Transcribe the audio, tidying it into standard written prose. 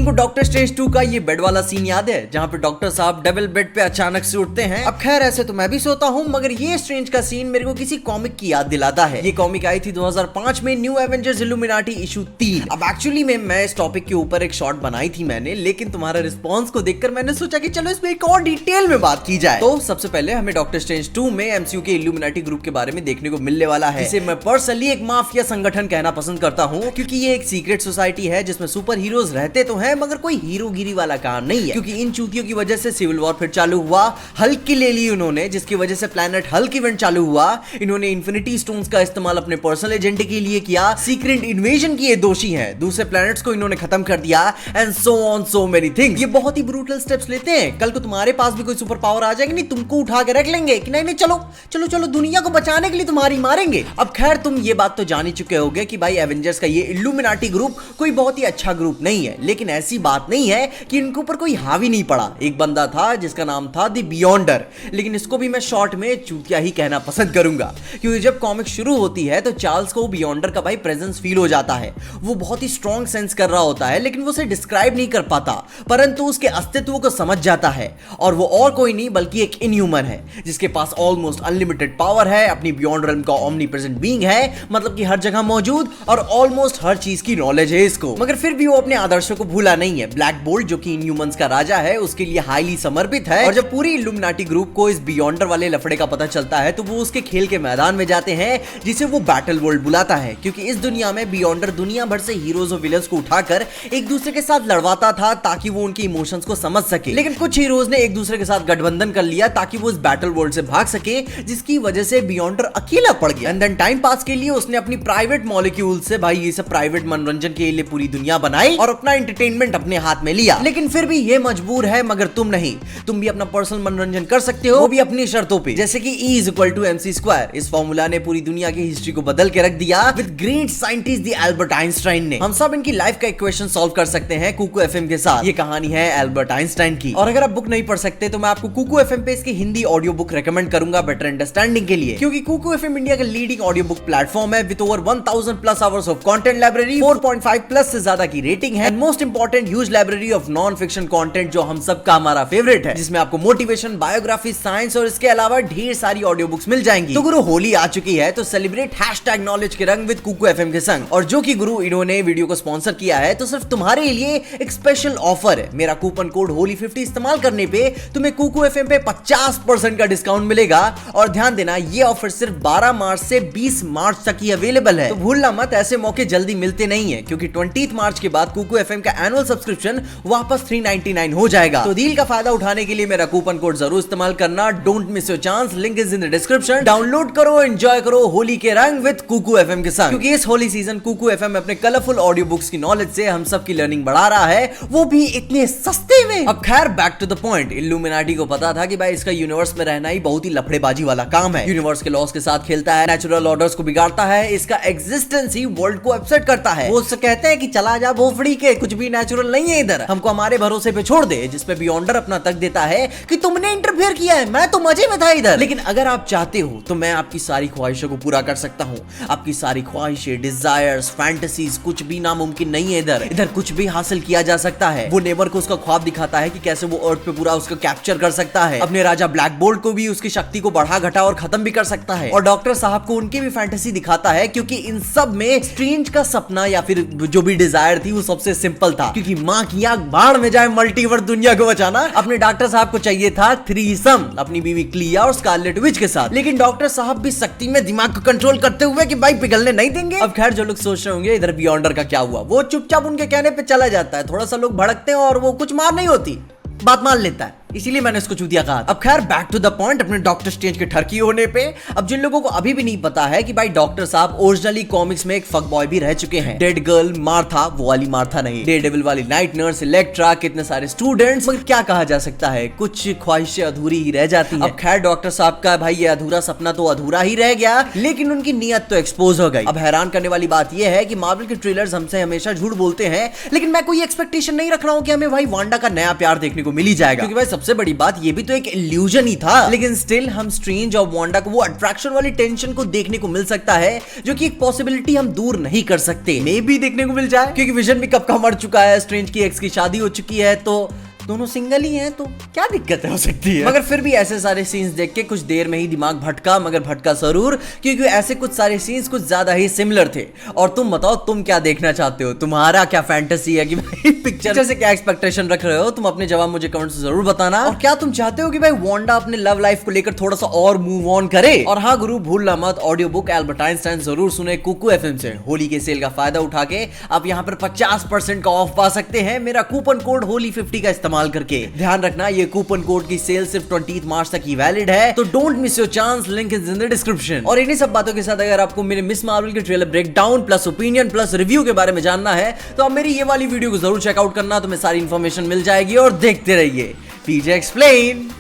तुमको doctor strange 2 का ये बेड वाला सीन याद है जहाँ पे डॉक्टर साहब डबल बेड पे अचानक से उठते हैं। अब खैर ऐसे तो मैं भी सोता हूँ, मगर ये स्ट्रेंज का सीन मेरे को किसी कॉमिक की याद दिलाता है। ये कॉमिक आई थी 2005 में, न्यू एवेंजर्स इल्यूमिनाटी इशू 3। अब एक्चुअली में मैं इस टॉपिक के ऊपर एक शॉर्ट बनाई थी मैंने, लेकिन तुम्हारा रिस्पॉन्स को देखकर मैंने सोचा कि चलो इसमें एक और डिटेल में बात की जाए। तो सबसे पहले हमें डॉक्टर स्ट्रेंज 2 में एमसीयू के इल्यूमिनाटी ग्रुप के बारे में देखने को मिलने वाला है, जिसे मैं पर्सनली एक माफिया संगठन कहना पसंद करता हूँ, क्योंकि ये एक सीक्रेट सोसाइटी है जिसमें सुपर हीरोज रहते तो हैं मगर कोई हीरोगिरी वाला काम नहीं है। क्योंकि इन चूतियों की वजह से सिविल वॉर फिर चालू हुआ, हल्क की ले ली उन्होंने, जिसकी वजह से प्लैनेट हल्क इवेंट चालू हुआ। इन्होंने इन्फिनिटी स्टोन्स का इस्तेमाल अपने पर्सनल एजेंडे के लिए किया, सीक्रेट इन्वेजन की ये दोषी हैं, दूसरे प्लैनेट्स को इन्होंने खत्म कर दिया and so on so many things. ये बहुत ही ब्रूटल स्टेप्स लेते हैं। कल को तुम्हारे पास भी कोई सुपर पावर आ जाएगी, नहीं तुमको उठा के रख लेंगे कि नहीं नहीं चलो चलो चलो दुनिया को बचाने के लिए तुम्हारी मारेंगे। अब खैर तुम ये बात तो जान ही चुके होगे कि भाई एवेंजर्स का ये इल्यूमिनाटी ग्रुप कोई बहुत ही अच्छा ग्रुप नहीं है, लेकिन ऐसी बात नहीं है कि इनके ऊपर कोई हावी नहीं पड़ा। एक बंदा था जिसका नाम था द बियॉन्डर, लेकिन इसको भी मैं शॉर्ट में चूतिया ही कहना पसंद करूंगा, क्योंकि जब कॉमिक शुरू होती है तो चार्ल्स को बियॉन्डर का भाई प्रेजेंस फील हो जाता है। वो बहुत ही स्ट्रॉन्ग सेंस कर रहा होता है, लेकिन वो उसे डिस्क्राइब नहीं कर पाता, परंतु उसके अस्तित्व को समझ जाता है। और वो और कोई नहीं बल्कि एक इनह्यूमन है, जिसके पास ऑलमोस्ट अनलिमिटेड पावर है, अपनी बियॉन्ड रेल्म का ओमनी प्रेजेंट बीइंग है, मतलब कि हर जगह मौजूद और ऑलमोस्ट हर चीज की नॉलेज है इसको। मगर फिर भी वो अपने आदर्शों को भूला नहीं है। ब्लैक बोल्ट जो कि इनह्यूमंस का राजा है, उसके लिए हाईली समर्पित है। और जब पूरी इल्यूमिनाटी ग्रुप को इस बियॉन्डर वाले लफड़े का पता चलता है तो वो उसके खेल के मैदान में जाते हैं, जिसे वो बैटल वर्ल्ड बुलाता है, क्योंकि इस दुनिया में बियॉन्डर दुनिया भर से हीरोज और विलन्स को उठाकर एक दूसरे के साथ लड़वाता था ताकि वो उनके इमोशंस को समझ सके। लेकिन कुछ हीरोज ने एक दूसरे के साथ गठबंधन कर लिया ताकि वो इस बैटल वर्ल्ड से भाग सके, जिसकी वजह से बियॉन्डर अकेला पड़ गया। एंड देन टाइम पास के लिए उसने अपनी प्राइवेट मॉलिक्यूल से भाई ये सब प्राइवेट मनोरंजन के लिए पूरी दुनिया बनाई और अपना एंटरटेनमेंट अपने हाथ में लिया। लेकिन फिर भी ये मजबूर है, मगर तुम नहीं। तुम भी अपना पर्सनल मनोरंजन कर सकते हो, वो भी अपनी शर्तों पे, जैसे कि E = MC²। इस फॉर्मूला ने पूरी दुनिया की हिस्ट्री को बदल के रख दिया with great scientist the Albert Einstein ने। हम सब इनकी लाइफ का इक्वेशन सॉल्व कर सकते हैं कुकू FM के साथ। ये कहानी है एल्बर्ट आइंस्टाइन की। और अगर आप बुक नहीं पढ़ सकते तो मैं आपको कुकू FM पे इसकी हिंदी ऑडियो बुक रेकमेंड करूंगा बेटर अंडरस्टैंडिंग के लिए, क्योंकि कुकू FM इंडिया का लीडिंग ऑडियो बुक प्लेटफॉर्म है with over 1000+ hours of content library, 4.5+ से ज्यादा की रेटिंग है, and most important huge library of non fiction content जो हम सब का हमारा फेवरेट है, जिसमें आपको मोटिवेशन, बायोग्राफी, साइंस और इसके अलावा ढेर सारी ऑडियो बुक्स मिल जाएंगी। तो गुरु होली आ चुकी है तो सेलिब्रेट #नॉलेज के रंग विद कुकू FM के संग। और जो कि गुरु इन्होंने वीडियो को स्पॉन्सर किया है, तो सिर्फ तुम्हारे लिए एक स्पेशल ऑफर है। मेरा कूपन कोड होली50 इस्तेमाल करने पे तुम्हें कुकू FM पे 50% का डिस्काउंट मिलेगा। और ध्यान देना ये ऑफर सिर्फ 12 मार्च से 20 मार्च तक ही अवेलेबल है, तो भूलना मत, ऐसे मौके जल्दी मिलते नहीं है, क्योंकि 20 मार्च के बाद कुकू FM का एनुअल सब्सक्रिप्शन वापस 399 हो जाएगा। तो डील का फायदा उठाने के लिए मेरा कूपन कोड जरूर इस्तेमाल करना। Don't miss your chance, link is in the description. Download करो, एंजॉय करो होली के रंग विद कुकू FM के साथ, क्योंकि इस होली सीजन कुकू FM अपने कलरफुल ऑडियो बुक्स की नॉलेज से हम सब की लर्निंग बढ़ा रहा है, वो भी इतने सस्ते में। अब खैर back to the point. Illuminati को पता था कि भाई इसका यूनिवर्स में रहना ही बहुत ही लफड़ेबाजी वाला काम है। यूनिवर्स के लॉस के साथ खेलता है, नेचुरल ऑर्डर्स को बिगाड़ता है, इसका एग्जिस्टेंस ही वर्ल्ड को अपसेट करता है। वो उससे कहते हैं कि चला जा भोफड़ी के, कुछ भी नेचुरल नहीं है इधर, हमको हमारे भरोसे पे छोड़ दे, जिसपे बियॉन्डर अपना तक देता है कि तुमने इंटरफेयर किया है, मैं तो मजे में था इधर। लेकिन अगर आप चाहते हो तो मैं आपकी सारी ख्वाहिशों को पूरा कर सकता हूँ। आपकी सारी ख्वाहिशें, डिजायर्स, फैंटेसीज, कुछ भी नामुमकिन नहीं है इधर। इधर कुछ भी हासिल किया जा सकता है। वो नेबर को उसका ख्वाब दिखाता है कि कैसे वो अर्थ पे पूरा उसको कैप्चर कर सकता है। अपने राजा ब्लैक बोल्ट को भी उसकी शक्ति को बढ़ा घटा और खत्म भी कर सकता है। और डॉक्टर साहब को उनकी भी फैंटेसी दिखाता है, क्योंकि इन सब में स्ट्रेंज का सपना या फिर जो भी डिजायर थी वो सबसे सिंपल था, क्योंकि माँ की आग बाढ़ में जाए मल्टीवर्स दुनिया को बचाना। अपने डॉक्टर साहब को चाहिए था थ्रीसम अपनी बीवी क्लिया और स्कारलेट विच के साथ, लेकिन डॉक्टर साहब भी शक्ति में दिमाग को कंट्रोल करते हुए कि भाई पिघलने नहीं देंगे। अब खैर जो लोग सोच रहे होंगे इधर बियॉन्डर का क्या हुआ, वो चुपचाप उनके कहने पे चला जाता है। थोड़ा सा लोग भड़कते हैं और वो कुछ मार नहीं होती, बात मान लेता है, इसीलिए मैंने इसको चूतिया कहा। अब खैर बैक टू द पॉइंट, अपने डॉक्टर स्ट्रेंज के ठरकी होने पे। अब जिन लोगों को अभी भी नहीं पता है कि भाई डॉक्टर साहब ओरिजिनली कॉमिक्स में एक फक बॉय भी रह चुके हैं। डेड गर्ल मार्था, वो वाली मार्था नहीं, डेयरडेविल वाली नाइट नर्स, इलेक्ट्रा, कितने सारे स्टूडेंट्स, मगर क्या कहा जा सकता है, कुछ ख्वाहिशें अधूरी ही रह जाती हैं। अब खैर डॉक्टर साहब का भाई ये अधूरा सपना तो अधूरा ही रह गया, लेकिन उनकी नीयत तो एक्सपोज हो गई। अब हैरान करने वाली बात यह है कि मार्वल के ट्रेलर्स हमसे हमेशा झूठ बोलते हैं, लेकिन मैं कोई एक्सपेक्टेशन नहीं रख रहा हूं कि हमें भाई वांडा का नया प्यार देखने को मिल ही जाएगा, क्योंकि भाई सबसे बड़ी बात ये भी तो एक इल्यूजन ही था, लेकिन स्टिल हम स्ट्रेंज और वांडा को वो अट्रैक्शन वाली टेंशन को देखने को मिल सकता है जो कि एक पॉसिबिलिटी हम दूर नहीं कर सकते। मे भी देखने को मिल जाए, क्योंकि विजन भी कब का मर चुका है, स्ट्रेंज की एक्स की शादी हो चुकी है, तो दोनों सिंगल ही हैं, तो क्या दिक्कत हो सकती है। मगर फिर भी ऐसे सारे सीन्स देख के कुछ देर में ही दिमाग भटका, मगर भटका जरूर, क्योंकि ऐसे कुछ सारे सीन्स कुछ ज्यादा ही सिमिलर थे। और तुम बताओ तुम क्या देखना चाहते हो, तुम्हारा क्या फैंटेसी है कि भाई पिक्चर से क्या एक्सपेक्टेशन रख रहे हो तुम? अपने जवाब मुझे कमेंट्स में जरूर बताना। और क्या तुम चाहते हो कि भाई वांडा अपने लव लाइफ को लेकर थोड़ा सा और मूव ऑन करे? और हाँ गुरु, भूलना मत ऑडियो बुक एल्बर्ट आइंस्टाइन जरूर सुने कुकू एफएम से। होली के सेल का फायदा उठा के आप यहाँ पर 50% का ऑफ पा सकते हैं मेरा कूपन कोड होली50 का इस्तेमाल करके। ध्यान रखना ये कूपन कोड की सेल सिर्फ 28 मार्च तक ही वैलिड है, तो don't miss your chance, link is in the description. और इन्हीं सब बातों के साथ अगर आपको मेरे मिस मार्वल के trailer breakdown plus opinion plus review के बारे में जानना है तो आप मेरी ये वाली वीडियो को जरूर चेकआउट करना, तुम्हें सारी इंफॉर्मेशन मिल जाएगी। और देखते रहिए पीजे एक्सप्लेन।